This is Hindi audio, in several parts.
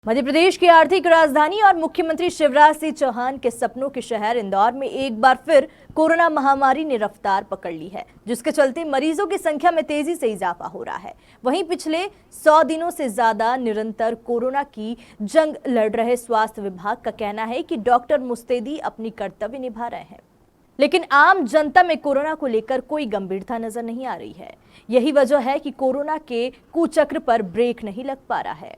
मध्य प्रदेश की आर्थिक राजधानी और मुख्यमंत्री शिवराज सिंह चौहान के सपनों के शहर इंदौर में एक बार फिर कोरोना महामारी ने रफ्तार पकड़ ली है, जिसके चलते मरीजों की संख्या में तेजी से इजाफा हो रहा है। वहीं पिछले 100 दिनों से ज्यादा निरंतर कोरोना की जंग लड़ रहे स्वास्थ्य विभाग का कहना है कि डॉक्टर मुस्तैदी अपनी कर्तव्य निभा रहे हैं, लेकिन आम जनता में कोरोना को लेकर कोई गंभीरता नजर नहीं आ रही है। यही वजह है कि कोरोना के कुचक्र पर ब्रेक नहीं लग पा रहा है।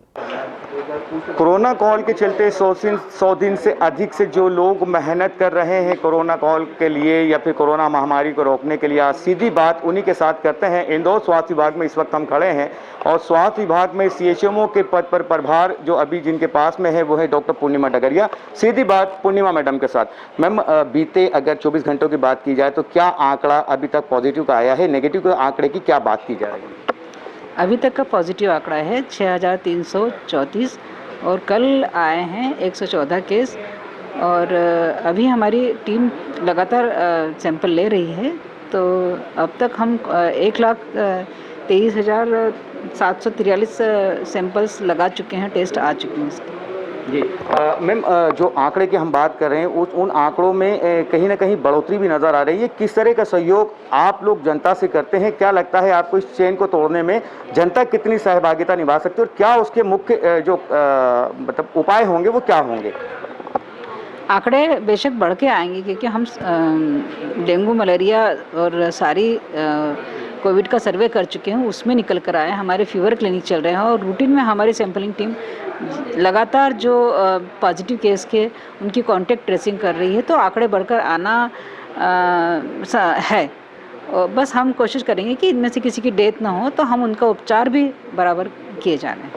कोरोना कॉल के चलते 100 दिन से अधिक से जो लोग मेहनत कर रहे हैं कोरोना कॉल के लिए या फिर कोरोना महामारी को रोकने के लिए, आज सीधी बात उन्हीं के साथ करते हैं। इंदौर स्वास्थ्य विभाग में इस वक्त हम खड़े हैं और स्वास्थ्य विभाग में सीएचएमओ के पद पर प्रभार जो अभी जिनके पास में है वो है डॉक्टर पूर्णिमा डगरिया। सीधी बात पूर्णिमा मैडम के साथ। मैम, बीते अगर 24 घंटों की बात की जाए तो क्या आंकड़ा अभी तक पॉजिटिव का आया है? नेगेटिव के आंकड़े की क्या बात की जा रही है? अभी तक का पॉजिटिव आंकड़ा है 6334 और कल आए हैं 114 केस। और अभी हमारी टीम लगातार सैंपल ले रही है, तो अब तक हम 1,23,743 सैंपल्स लगा चुके हैं, टेस्ट आ चुके हैं इसके। जी मैम, जो आंकड़े की हम बात कर रहे हैं उन आंकड़ों में कहीं ना कहीं बढ़ोतरी भी नज़र आ रही है। किस तरह का सहयोग आप लोग जनता से करते हैं? क्या लगता है आपको इस चेन को तोड़ने में जनता कितनी सहभागिता निभा सकती है और क्या उसके मुख्य जो मतलब उपाय होंगे वो क्या होंगे? आंकड़े बेशक बढ़ के आएंगे क्योंकि हम डेंगू, मलेरिया और सारी कोविड का सर्वे कर चुके हैं, उसमें निकल कर आए। हमारे फीवर क्लिनिक चल रहे हैं और रूटीन में हमारी सैंपलिंग टीम लगातार जो पॉजिटिव केस के उनकी कांटेक्ट ट्रेसिंग कर रही है, तो आंकड़े बढ़कर आना है। और बस हम कोशिश करेंगे कि इनमें से किसी की डेथ ना हो, तो हम उनका उपचार भी बराबर किए जा रहे हैं।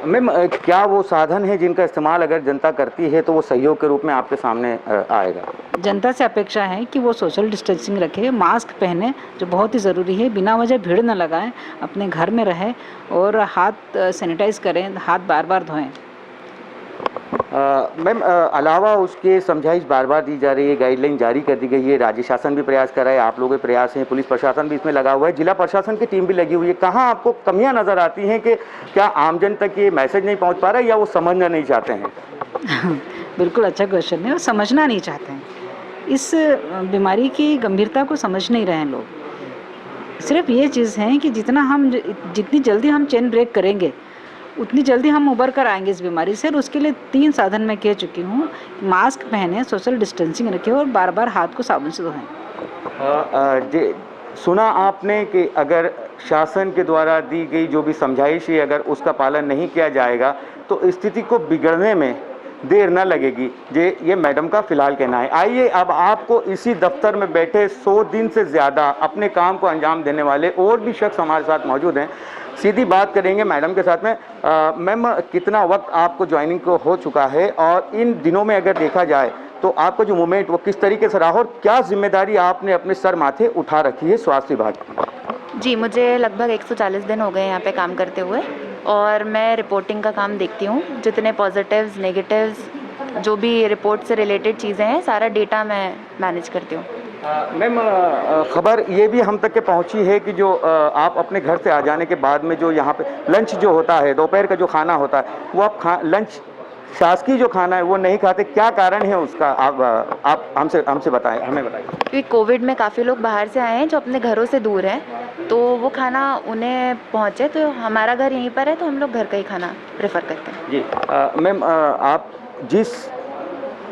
मैम, क्या वो साधन है जिनका इस्तेमाल अगर जनता करती है तो वो सहयोग के रूप में आपके सामने आएगा? जनता से अपेक्षा है कि वो सोशल डिस्टेंसिंग रखे, मास्क पहने जो बहुत ही ज़रूरी है, बिना वजह भीड़ न लगाएं, अपने घर में रहें और हाथ सैनिटाइज करें, हाथ बार बार धोएं। मैम, अलावा उसके समझाइश बार बार दी जा रही है, गाइडलाइन जारी कर दी गई है, राज्य शासन भी प्रयास कर रहा है, आप लोगों के प्रयास हैं, पुलिस प्रशासन भी इसमें लगा हुआ है, जिला प्रशासन की टीम भी लगी हुई है। कहाँ आपको कमियां नज़र आती हैं कि क्या आमजन तक ये मैसेज नहीं पहुंच पा रहा है या वो समझना नहीं चाहते हैं? बिल्कुल अच्छा क्वेश्चन है। वो समझना नहीं चाहते हैं, इस बीमारी की गंभीरता को समझ नहीं रहे हैं लोग। सिर्फ ये चीज़ है कि जितनी जल्दी हम चेन ब्रेक करेंगे उतनी जल्दी हम उबर कर आएंगे इस बीमारी से। और उसके लिए 3 साधन मैं कह चुकी हूँ। मास्क पहने, सोशल डिस्टेंसिंग रखें और बार बार हाथ को साबुन से धोएं। सुना आपने कि अगर शासन के द्वारा दी गई जो भी समझाइश है अगर उसका पालन नहीं किया जाएगा तो स्थिति को बिगड़ने में देर न लगेगी, ये मैडम का फिलहाल कहना है। आइए अब आपको इसी दफ्तर में बैठे 100 दिन से ज़्यादा अपने काम को अंजाम देने वाले और भी शख्स हमारे साथ मौजूद हैं, सीधी बात करेंगे मैडम के साथ में। मैम, कितना वक्त आपको ज्वाइनिंग को हो चुका है और इन दिनों में अगर देखा जाए तो आपका जो मूवमेंट वो किस तरीके से रहा और क्या जिम्मेदारी आपने अपने सर माथे उठा रखी है स्वास्थ्य विभाग की? जी, मुझे लगभग 140 दिन हो गए यहाँ पे काम करते हुए और मैं रिपोर्टिंग का काम देखती हूँ। जितने पॉजिटिव्स, नेगेटिव्स, जो भी रिपोर्ट से रिलेटेड चीज़ें हैं, सारा डेटा मैं मैनेज करती हूँ। मैम, खबर ये भी हम तक के पहुंची है कि जो आप अपने घर से आ जाने के बाद में जो यहाँ पे लंच जो होता है, दोपहर का जो खाना होता है, वो आप लंच शासकीय जो खाना है वो नहीं खाते। क्या कारण है उसका? आप हमसे बताएं, हमें बताइए। क्योंकि कोविड में काफ़ी लोग बाहर से आए हैं जो अपने घरों से दूर हैं, तो वो खाना उन्हें पहुँचे। तो हमारा घर यहीं पर है, तो हम लोग घर का ही खाना प्रेफर करते हैं। जी मैम, आप जिस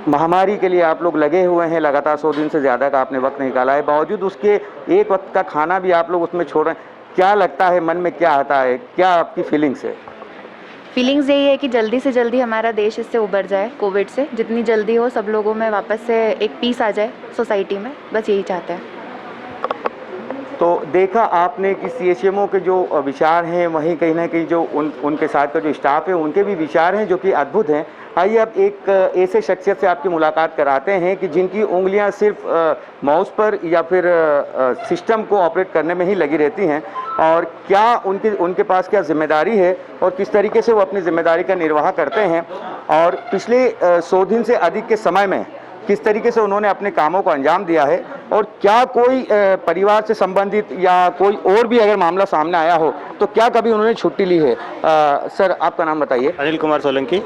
महामारी के लिए आप लोग लगे हुए हैं, लगातार 100 दिन से ज़्यादा का आपने वक्त निकाला है, बावजूद उसके एक वक्त का खाना भी आप लोग उसमें छोड़ रहे हैं, क्या लगता है मन में, क्या आता है, क्या आपकी फीलिंग्स है? फीलिंग्स यही है कि जल्दी से जल्दी हमारा देश इससे उबर जाए, कोविड से। जितनी जल्दी हो सब लोगों में वापस से एक पीस आ जाए सोसाइटी में, बस यही चाहते हैं। तो देखा आपने कि सीएचएमओ के जो विचार हैं वहीं कहीं ना कहीं जो उनके साथ का जो स्टाफ है उनके भी विचार हैं जो कि अद्भुत हैं। आइए अब एक ऐसे शख्सियत से आपकी मुलाकात कराते हैं कि जिनकी उंगलियां सिर्फ माउस पर या फिर सिस्टम को ऑपरेट करने में ही लगी रहती हैं और क्या उनके पास क्या जिम्मेदारी है और किस तरीके से वो अपनी जिम्मेदारी का निर्वाह करते हैं। और पिछले 100 दिन से अधिक के समय में किस तरीके से उन्होंने अपने कामों को अंजाम दिया है और क्या कोई परिवार से संबंधित या कोई और भी अगर मामला सामने आया हो तो क्या कभी उन्होंने छुट्टी ली है। सर, आपका नाम बताइए। अनिल कुमार सोलंकी।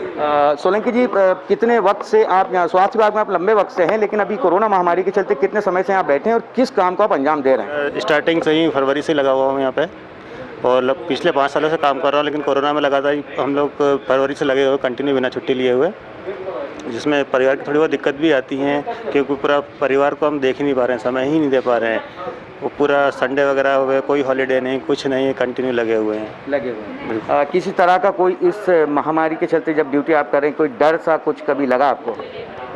सोलंकी जी, कितने वक्त से आप यहाँ स्वास्थ्य विभाग में? आप लंबे वक्त से हैं, लेकिन अभी कोरोना महामारी के चलते कितने समय से यहाँ बैठे हैं और किस काम को आप अंजाम दे रहे हैं? स्टार्टिंग से ही फरवरी से लगा हुआ हूँ यहाँ पे और पिछले 5 सालों से काम कर रहा हूँ, लेकिन कोरोना में लगातार हम लोग फरवरी से लगे हुए कंटिन्यू बिना छुट्टी लिए हुए, जिसमें परिवार की थोड़ी बहुत दिक्कत भी आती है क्योंकि पूरा परिवार को हम देख ही नहीं पा रहे हैं, समय ही नहीं दे पा रहे हैं। वो पूरा संडे वगैरह हुए, कोई हॉलीडे नहीं, कुछ नहीं, कंटिन्यू लगे हुए हैं। किसी तरह का कोई इस महामारी के चलते जब ड्यूटी आप कर रहे हैं कोई डर सा कुछ कभी लगा आपको?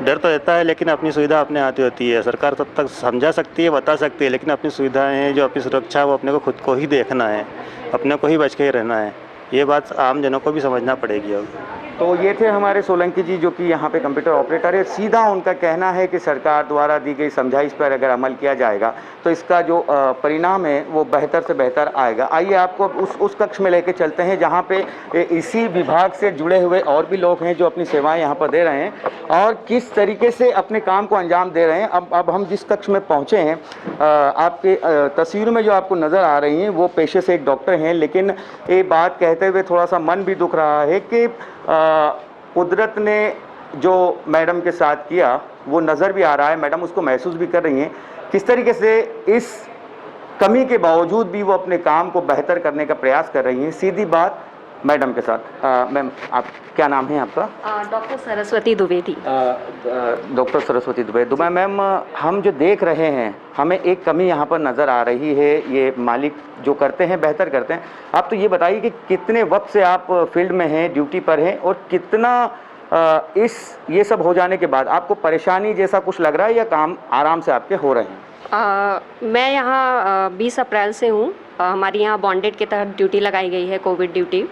डर तो रहता है, लेकिन अपनी सुविधा अपने हाथ में होती है। सरकार तब तक समझा सकती है, बता सकती है, लेकिन अपनी सुविधाएं हैं, जो अपनी सुरक्षा है वो अपने को खुद को ही देखना है, अपने को ही बच के ही रहना है। ये बात आम जनों को भी समझना पड़ेगी अब। तो ये थे हमारे सोलंकी जी, जो कि यहाँ पे कंप्यूटर ऑपरेटर है। सीधा उनका कहना है कि सरकार द्वारा दी गई समझाइश पर अगर अमल किया जाएगा तो इसका जो परिणाम है वो बेहतर से बेहतर आएगा। आइए आपको उस कक्ष में लेके चलते हैं जहाँ पे इसी विभाग से जुड़े हुए और भी लोग हैं जो अपनी सेवाएं यहाँ पर दे रहे हैं और किस तरीके से अपने काम को अंजाम दे रहे हैं। अब हम जिस कक्ष में पहुँचे हैं, आपके तस्वीर में जो आपको नज़र आ रही हैं वो पेशे से एक डॉक्टर हैं, लेकिन ये बात कहते हुए थोड़ा सा मन भी दुख रहा है कि कुदरत ने जो मैडम के साथ किया वो नज़र भी आ रहा है, मैडम उसको महसूस भी कर रही हैं। किस तरीके से इस कमी के बावजूद भी वो अपने काम को बेहतर करने का प्रयास कर रही हैं। सीधी बात मैडम के साथ। मैम, आप क्या नाम है आपका? Doctor Saraswati Dwivedi. Doctor Saraswati Dwivedi. Ma'am, हम जो देख रहे हैं हमें एक कमी यहाँ पर नज़र आ रही है। ये मालिक जो करते हैं बेहतर करते हैं। आप तो ये बताइए कि कितने वक्त से आप फील्ड में हैं, ड्यूटी पर हैं और कितना ये सब हो जाने के बाद आपको परेशानी जैसा कुछ लग रहा है या काम आराम से आपके हो रहे हैं? मैं यहाँ 20 अप्रैल से हूँ। हमारी यहाँ बॉन्डेड के तहत ड्यूटी लगाई गई है, कोविड ड्यूटी,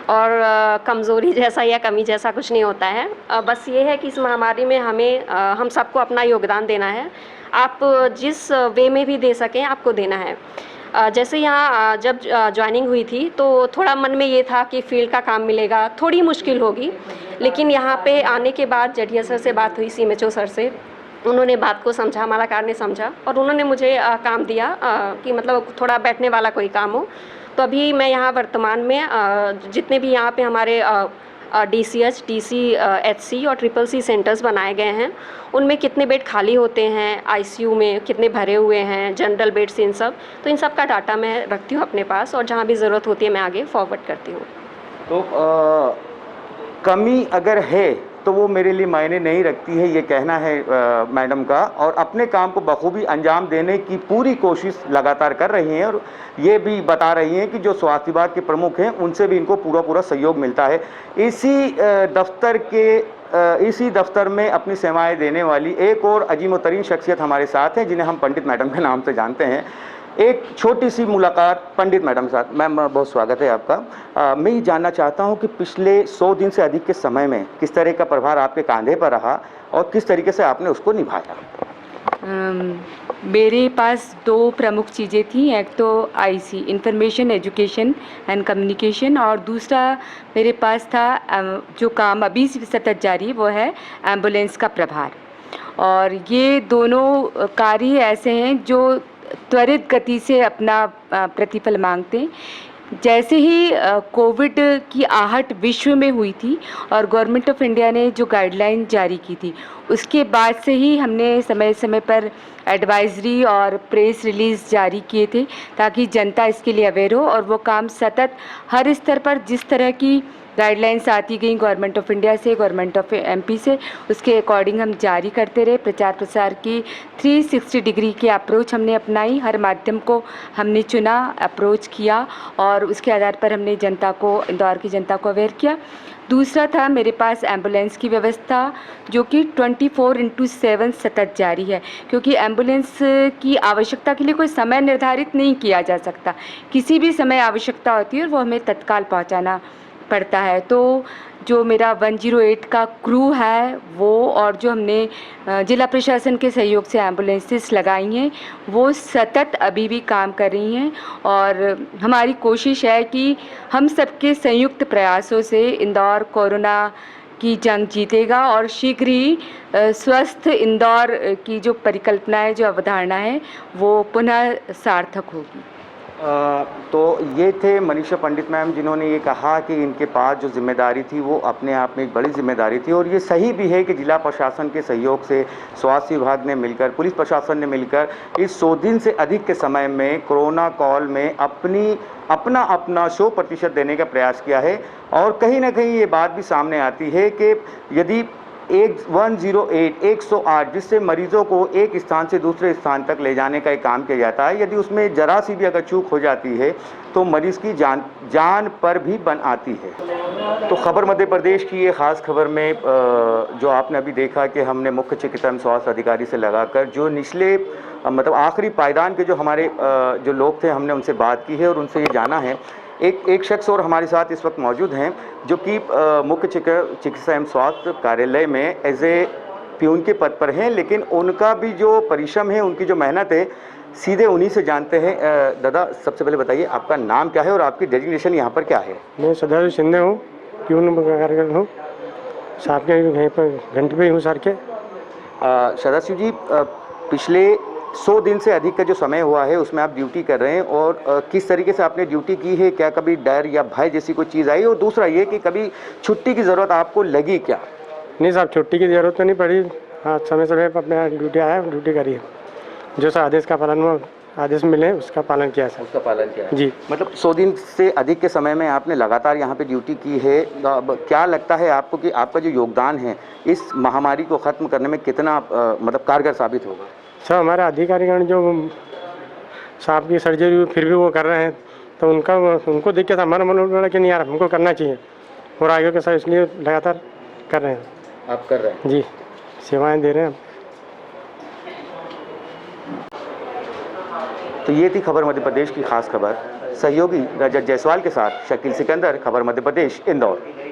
और कमज़ोरी जैसा या कमी जैसा कुछ नहीं होता है। बस ये है कि इस महामारी में हम सबको अपना योगदान देना है। आप जिस वे में भी दे सकें आपको देना है। जैसे यहाँ जब ज्वाइनिंग हुई थी तो थोड़ा मन में ये था कि फील्ड का काम मिलेगा, थोड़ी मुश्किल होगी, लेकिन यहाँ पे आने के बाद जडिया सर से बात हुई, सीएमएचओ सर से, उन्होंने बात को समझा, हमारा कार्य समझा और उन्होंने मुझे काम दिया कि मतलब थोड़ा बैठने वाला कोई काम हो। तो अभी मैं यहाँ वर्तमान में जितने भी यहाँ पे हमारे DCH, DC, HC और CCC सेंटर्स बनाए गए हैं, उनमें कितने बेड खाली होते हैं, ICU में कितने भरे हुए हैं, जनरल बेड्स, इन सब का डाटा मैं रखती हूँ अपने पास और जहाँ भी ज़रूरत होती है मैं आगे फॉरवर्ड करती हूँ। तो कमी अगर है तो वो मेरे लिए मायने नहीं रखती है, ये कहना है मैडम का, और अपने काम को बखूबी अंजाम देने की पूरी कोशिश लगातार कर रही हैं और ये भी बता रही हैं कि जो स्वास्थ्य विभाग के प्रमुख हैं उनसे भी इनको पूरा सहयोग मिलता है। इसी दफ्तर में अपनी सेवाएं देने वाली एक और अजीमोतरीन शख्सियत हमारे साथ हैं, जिन्हें हम पंडित मैडम के नाम से जानते हैं। एक छोटी सी मुलाकात पंडित मैडम साथ। मैम, बहुत स्वागत है आपका। मैं ये जानना चाहता हूँ कि पिछले 100 दिन से अधिक के समय में किस तरह का प्रभार आपके कंधे पर रहा और किस तरीके से आपने उसको निभाया? मेरे पास 2 प्रमुख चीज़ें थी। एक तो IC, information education and communication, और दूसरा मेरे पास था जो काम अभी सतत जारी, वो है एम्बुलेंस का प्रभार। और ये दोनों कार्य ऐसे हैं जो त्वरित गति से अपना प्रतिफल मांगते हैं। जैसे ही कोविड की आहट विश्व में हुई थी और गवर्नमेंट ऑफ इंडिया ने जो गाइडलाइन जारी की थी, उसके बाद से ही हमने समय समय पर एडवाइजरी और प्रेस रिलीज़ जारी किए थे ताकि जनता इसके लिए अवेयर हो, और वो काम सतत हर स्तर पर जिस तरह की गाइडलाइंस आती गई गवर्नमेंट ऑफ इंडिया से, गवर्नमेंट ऑफ MP से, उसके अकॉर्डिंग हम जारी करते रहे। प्रचार प्रसार की 360 डिग्री की अप्रोच हमने अपनाई, हर माध्यम को हमने चुना, अप्रोच किया और उसके आधार पर हमने जनता को, इंदौर की जनता को अवेयर किया। दूसरा था मेरे पास एम्बुलेंस की व्यवस्था, जो कि 24/7 सतत जारी है, क्योंकि एम्बुलेंस की आवश्यकता के लिए कोई समय निर्धारित नहीं किया जा सकता। किसी भी समय आवश्यकता होती है और वो हमें तत्काल पहुंचाना पड़ता है। तो जो मेरा 108 का क्रू है वो, और जो हमने जिला प्रशासन के सहयोग से एम्बुलेंसेस लगाई हैं, वो सतत अभी भी काम कर रही हैं। और हमारी कोशिश है कि हम सबके संयुक्त प्रयासों से इंदौर कोरोना की जंग जीतेगा और शीघ्र ही स्वस्थ इंदौर की जो परिकल्पना है, जो अवधारणा है, वो पुनः सार्थक होगी। तो ये थे मनीषा पंडित मैम, जिन्होंने ये कहा कि इनके पास जो जिम्मेदारी थी वो अपने आप में एक बड़ी जिम्मेदारी थी, और ये सही भी है कि जिला प्रशासन के सहयोग से स्वास्थ्य विभाग ने मिलकर, पुलिस प्रशासन ने मिलकर इस 100 दिन से अधिक के समय में कोरोना कॉल में अपना 100% देने का प्रयास किया है। और कहीं ना कहीं ये बात भी सामने आती है कि यदि 108 जिससे मरीजों को एक स्थान से दूसरे स्थान तक ले जाने का एक काम किया जाता है, यदि उसमें जरा सी भी अगर चूक हो जाती है तो मरीज़ की जान पर भी बन आती है। तो खबर मध्य प्रदेश की ये ख़ास खबर में जो आपने अभी देखा कि हमने मुख्य चिकित्सा एवं स्वास्थ्य अधिकारी से लगाकर जो निचले मतलब आखिरी पायदान के जो हमारे जो लोग थे, हमने उनसे बात की है और उनसे ये जाना है। एक शख्स और हमारे साथ इस वक्त मौजूद हैं जो कि मुख्य चिकित्सा एवं स्वास्थ्य कार्यालय में एज ए प्यून के पद पर हैं, लेकिन उनका भी जो परिश्रम है, उनकी जो मेहनत है, सीधे उन्हीं से जानते हैं। दादा, सबसे पहले बताइए आपका नाम क्या है और आपकी डेजिग्नेशन यहाँ पर क्या है? मैं सदाशिव शिंदे हूँ, प्यून कार्यक्रम हूँ, साहब के यहीं पर घंटे पे हूँ सर के। सदाशिव जी, पिछले 100 दिन से अधिक का जो समय हुआ है उसमें आप ड्यूटी कर रहे हैं, और किस तरीके से आपने ड्यूटी की है? क्या कभी डर या भय जैसी कोई चीज़ आई? और दूसरा ये कि कभी छुट्टी की ज़रूरत आपको लगी क्या? नहीं साहब, छुट्टी की ज़रूरत तो नहीं पड़ी। हाँ, समय समय पर अपना ड्यूटी आया, ड्यूटी करी, जो सा आदेश का पालन हुआ, आदेश मिले उसका पालन किया सर। उसका पालन किया जी। मतलब 100 दिन से अधिक के समय में आपने लगातार यहाँ पे ड्यूटी की है। अब क्या लगता है आपको कि आपका जो योगदान है इस महामारी को ख़त्म करने में कितना मतलब कारगर साबित होगा? सर, हमारे अधिकारीगण जो साहब की सर्जरी हुई फिर भी वो कर रहे हैं, तो उनको देख के हमारा मन उठ कि नहीं यार, हमको करना चाहिए, और आगे के सर इसलिए लगातार कर रहे हैं। आप कर रहे हैं? जी, सेवाएं दे रहे हैं। तो ये थी खबर मध्य प्रदेश की खास खबर। सहयोगी रजत जायसवाल के साथ शकील सिकंदर, खबर मध्य प्रदेश, इंदौर।